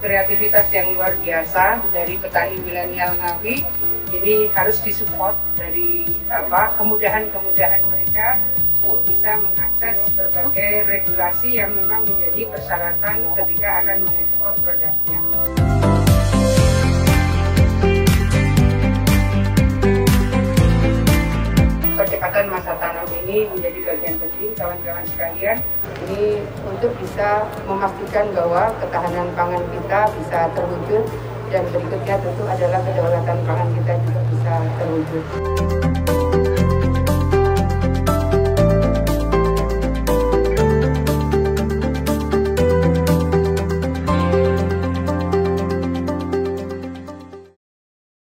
kreativitas yang luar biasa dari petani milenial Ngawi. Ini harus disupport dari kemudahan-kemudahan mereka untuk bisa mengakses berbagai regulasi yang memang menjadi persyaratan ketika akan mengekspor produknya. Percepatan masa tanam ini menjadi bagian penting, kawan-kawan sekalian. Ini untuk bisa memastikan bahwa ketahanan pangan kita bisa terwujud, dan berikutnya tentu adalah kedaulatan pangan kita juga bisa terwujud.